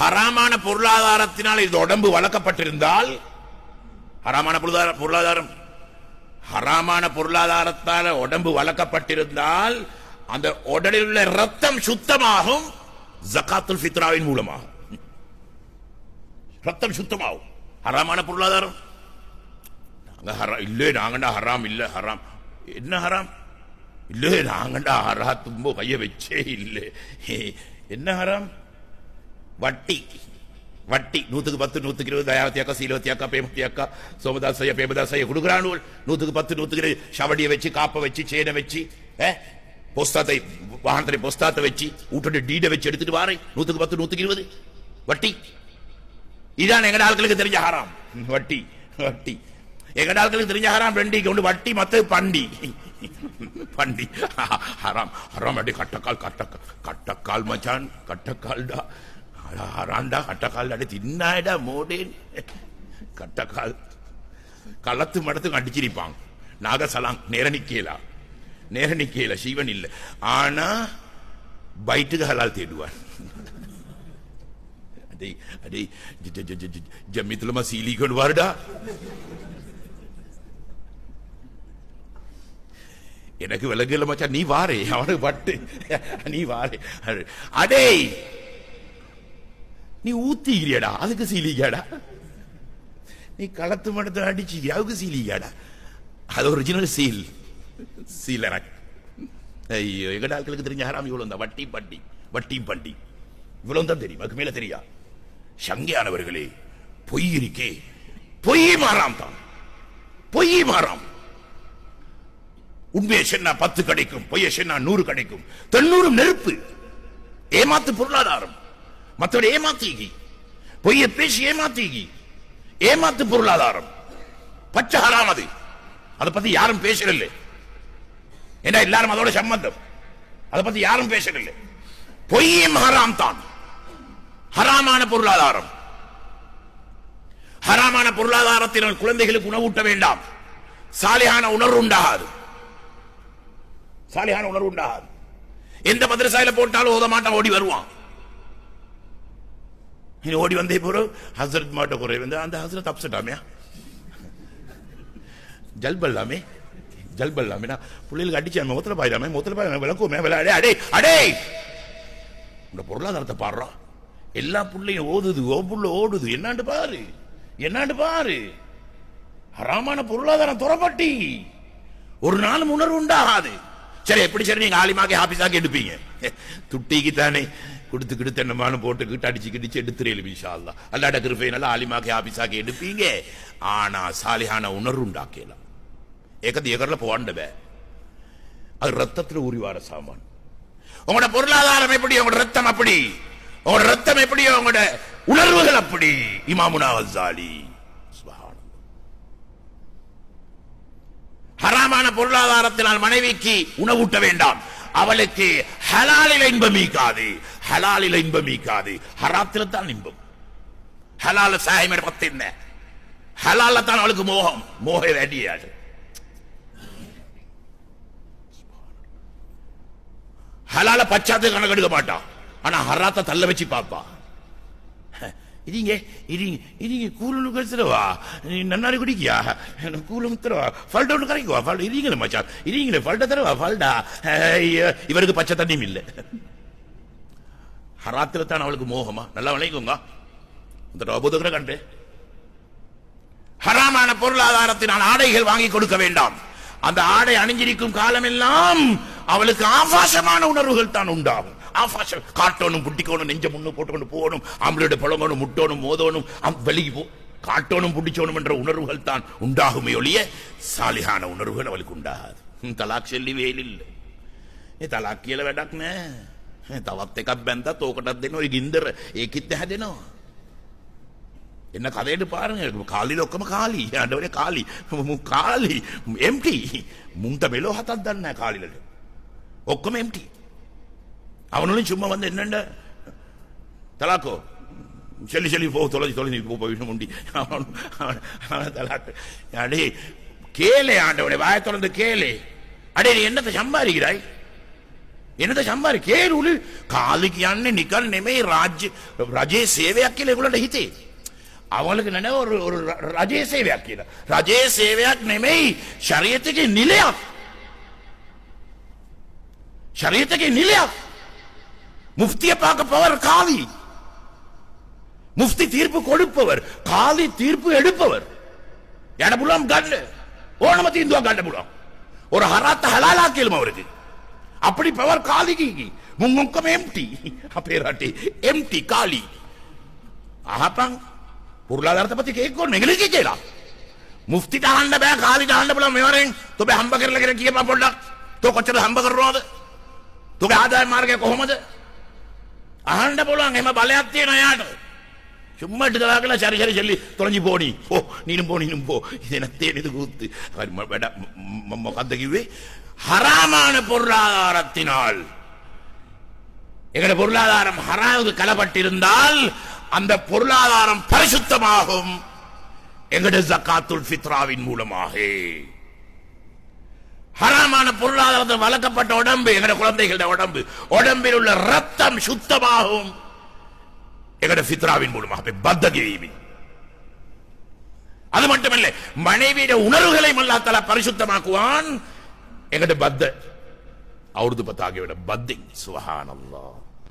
ஹராமான பொருளாதாரத்தினால் இந்த உடம்பு வளர்க்கப்பட்டிருந்தால், ஹராமான பொருளாதாரத்தால் உடம்பு வளர்க்கப்பட்டிருந்தால் அந்த உடலில் உள்ள ரத்தம் சுத்தமாகும். ஜகாத்துல் ஃபித்ராவின் மூலமாக ரத்தம் சுத்தமாகும். ஹராமான பொருளாதாரம் இல்ல, நாங்கண்டா ஹராம் இல்ல, ஹராம் என்ன ஹராம் இல்ல, நாங்கண்டா ஹரா தும்போ கைய வச்சே இல்ல. என்ன ஹராம்? வட்டி. 100க்கு 10, 100க்கு 20, தயாவத்தி அக்கா, சீலவத்தி அக்கா, பேமத்தி அக்கா, சோமதாசைய, பேமதாசைய கொடுக்குறான். 100க்கு 10, 100க்கு 20 ஷவடியை வச்சு, காப்பை வச்சு, சேனை வச்சு, பொஸ்தாத்தை வாகனத்தை பொஸ்தாத்தை வச்சு, ஊட்டோட டீடை வச்சு எடுத்துட்டு வாரேன். 100க்கு 10, 100க்கு 20 வட்டி. இதான் எங்க ஆட்களுக்கு தெரிஞ்ச ஹராம். வட்டி வட்டி எங்க ஆட்களுக்கு தெரிஞ்ச ஹராம். ரெண்டிக்கு ஒன்று வட்டி, மத்த பண்டி. பண்டி ஹராம். ஹராம் அடி கட்டக்கால் மச்சான், கட்டக்கால்டா ஹராண்டா, கட்டக்கால் அடி தின்னாடா மோடேன். கட்டக்கால் களத்து மடத்துக்கு அடிச்சிருப்பாங்க. நாகசலாம் நேர நிக்கல சீவன் இல்லை. ஆனா பைட்டுக்கு ஹலால் தேடுவான். ஜம்மித்துலமா சீலி கொண்டு வாருடா. எனக்கு விலங்குல மச்சான், நீ வாரே அவனுக்கு பட்டு, நீ வாரே. அடே நீ ஊத்திக்கிறியடா, அதுக்கு சீலிக்காடா. நீ களத்து மடத்தை அடிச்சு அதுக்கு சீலிக்காடா. அது ஒரிஜினல் சீல். ஐயோ, எங்க ஆட்களுக்கு தெரிஞ்ச ஹராம் இவ்வளவு தான். வட்டி பட்டி, வட்டி பண்டி இவ்வளவு தான் தெரியும், அதுக்கு மேல தெரியா. சங்கையானவர்களே, பொய் இருக்கே, பொய் மாறாம் தான். பொய் மாறாம். உண்மையை சொன்னா 10 கிடைக்கும், பொய்யை சொன்னா 100 கிடைக்கும். 90 நெருப்பு. ஏமாத்து பொருளாதாரம். மற்றவரை ஏமாத்தீகி, பொய்யை பேசி ஏமாத்தீகி, ஏமாத்து பொருளாதாரம். பச்சை ஹராம் அது. அதை பத்தி யாரும் பேசல. ஏன்னா எல்லாரும் அதோட சம்பந்தம். அதை பத்தி யாரும் பேசல. பொய்யும் ஹராம் தான். ஹராமான பொருளாதாரம். ஹராமான பொருளாதாரத்தினால் குழந்தைகளுக்கு உணவூட்ட வேண்டாம். சாலிஹான உணர்வு உண்டாகாது. சாலிஹான உணர்வு உண்டாகாது. எந்த மதரசாயில போட்டாலும் ஓத மாட்டான், ஓடி வருவான். ஓடி வந்தே போறோம். ஹசரத் மாட்ட குறை வந்து அந்த ஹசரத் அப்செட் ஆமையா, ஜல்பல்லாமே ஜல்பல்லாமே பிள்ளைகளுக்கு அடிச்சாமே, மொத்தல பாயிடாமே விளக்குமே விளையாடே. அடே அடே, இந்த பொருளாதாரத்தை பாடுறான். எல்லா புள்ளையும் ஓதுது, புள்ள ஓடுது. என்னாண்டு பாரு, என்னாண்டு பாரு. ஹராமான பொருளாதாரம் துறப்பட்டி ஒரு நாள் உணர்வு உண்டாகாது. சரி, எப்படி சரி நீங்க ஆலிமாக்கி ஆபீஸாக்கி எடுப்பீங்க. துட்டிக்கு தானே கொடுத்து என்னமான போட்டு அடிச்சு எடுத்துறேன். இன்ஷா அல்லாஹ் அல்லாஹ்ட கிருபையினால ஆலிமாக்கி ஆபீஸாக்கி எடுப்பீங்க. ஆனா சாலிஹான உணர்வு உண்டாக்கலாம். ஏகது ஏகர்ல போவாண்டவே அது ரத்தத்தில் உரிவார சாமான். உங்களோட பொருளாதாரம் எப்படி, உங்களோட ரத்தம் அப்படி. உங்களோட ரத்தம் எப்படி, உங்களோட உணர்வுகள் அப்படி. இமாமுனா கஸ்ஸாலி ஹராமான பொருளாதாரத்தினால் மனைவிக்கு உணவூட்ட வேண்டாம். அவளுக்கு ஹலாலில் இன்பமிக்காது, ஹலாலில் இன்பமிக்காது. ஹராத்தில் தான் இன்பம். ஹலால சாயமே பத்து என்ன, ஹலால தான் அவளுக்கு மோகம். மோக வேண்டியாது. ஹலால பச்சாத்து கணக்கெடுக்க மாட்டான். ஆனா ஹராத்த தள்ள வச்சு பாப்பா. ಇದೀಗ ಕೂಲನ್ನು ಕಳಿಸಿರವಾ, ನನ್ನಾರು ಕುಡಿಕಿಯಾ ಕೂಲು ತರವಾ, ಫಲ್ಡ ஒன்று கரைக்குவா, ஃபல்ட ಇದೀங்களே மச்சான், ಇದೀங்களே ஃபல்ட தரவா, ஃபல்டா. இவருக்கு பச்சை தண்ணியும் இல்லை. ஹராத்தில் தான் அவளுக்கு மோகமா. நல்லா விளைக்குங்க இந்த புதுகிற கண்டு. ஹராமான பொருளாதாரத்தினால் ஆடைகள் வாங்கி கொடுக்க வேண்டாம். அந்த ஆடை அணிஞ்சிருக்கும் காலமெல்லாம் அவளுக்கு ஆபாசமான உணர்வுகள் தான் உண்டாகும். ஆபாசம் காட்டோனும், புட்டிக்கோணும், நெஞ்ச முன்னு போட்டுக்கொண்டு போகணும், ஆம்பளோட புலங்கோணும், முட்டோனும், மோதோனும், வெளியே போ காட்டோனும் புட்டிச்சோனும் என்ற உணர்வுகள் தான் உண்டாகுமே ஒழிய சாலிஹான உணர்வுகள் அவளுக்கு உண்டாகாது. தலாக் சொல்லி வேலில்ல. තලක් කියලා වැඩක් නෑ. තවත් එකක් බැන්දත් ඕකටත් දෙනවා. ඒ ගින්දර ඒකිට හැදෙනවා. එන්න කදේට පාරනේ කාලිල ඔක්කොම කාලි. යන්නවනේ කාලි. කාලි empty. මුන්ට මෙලෝ හතක් දන්නේ නැහැ කාලිලට. ඔක්කොම empty. அவனும் சும்மா வந்து என்னண்ட தலாக்கோ சொல்லி சொல்லி போ தொலைஞ்சி தொலைஞ்சி போய் முண்டி தலாக்கு. அடே கேளே ஆண்டவனே, வாய திறந்து கேளே. அடே நீ என்னத்தை சம்பாதிக்கிறாய்? එනද සම්මාර කේරුලි කාලි කියන්නේ නිකන් නෙමෙයි රජයේ සේවයක් කියලා ඒගොල්ලන්ට හිතේ. අවලක නෑ ஒரு රජයේ සේවයක් කියලා. රජයේ සේවයක් නෙමෙයි ශරීයතේ නිලයක්. ශරීයතේ නිලයක්. මුෆ්තිය පාක පවර් කාලි. முஃப்தி தீர்ப்பு கொடுப்பவர், காலி தீர்ப்பு எடுப்பவர். යන්න පුළුවන් ගන්න. ඕනම තීන්දුවක් ගන්න පුළුවන්. ஒரு ஹராத்த ஹலாலா கேளுම அவருக்கு. அப்படி பவர் காலிக்கு මුන් ඔක්කොම empty. අපේ රටේ empty කාලි. අහපන් பொருளாதாரத்தை பத்தி கேட்கணும் எங்களுக்கு කියලා. මුෆ්තිට අහන්න බෑ කාලිට අහන්න පුළුවන් මෙවරෙන්. තොබේ හම්බ කරලා කියලා කියපන් පොඩ්ඩක්. තෝ කොච්චර හම්බ කරනවද? තෝගේ ආදාය මාර්ගය කොහොමද? අහන්න පුළුවන් එහෙම බලයක් තියෙනවා යාට. சும்மா எடுக்கலாக்கல சரி சரி சொல்லி தொலைஞ்சி போனி ஓ நீனும் போ இது என்ன தேனிது கூத்து මොකද්ද කිව්වේ ஹராமான பொருளாதாரத்தினால் எங்களுடைய பொருளாதாரம் ஹராமுக்கு கலப்பட்டிருந்தால் அந்த பொருளாதாரம் பரிசுத்தமாகும் எங்களுடைய ஜக்காத்துல் ஃபித்ராவின் மூலமாக. ஹராமான பொருளாதாரத்தில் வளர்க்கப்பட்ட உடம்பு எங்களுடைய குழந்தைகளுடைய உடம்பில் உள்ள ரத்தம் சுத்தமாகும் எங்களுடைய ஃபித்ராவின் மூலமாக பத்தகேவி. அது மட்டுமல்ல மனைவியுடைய உணர்வுகளை அல்லாஹ் தஆலா பரிசுத்தமாக்குவான். எங்களுடைய பத்த අවුරුදු 7 ආගේ වෙන බද්දෙන් සුබ්හානල්ලාහ්.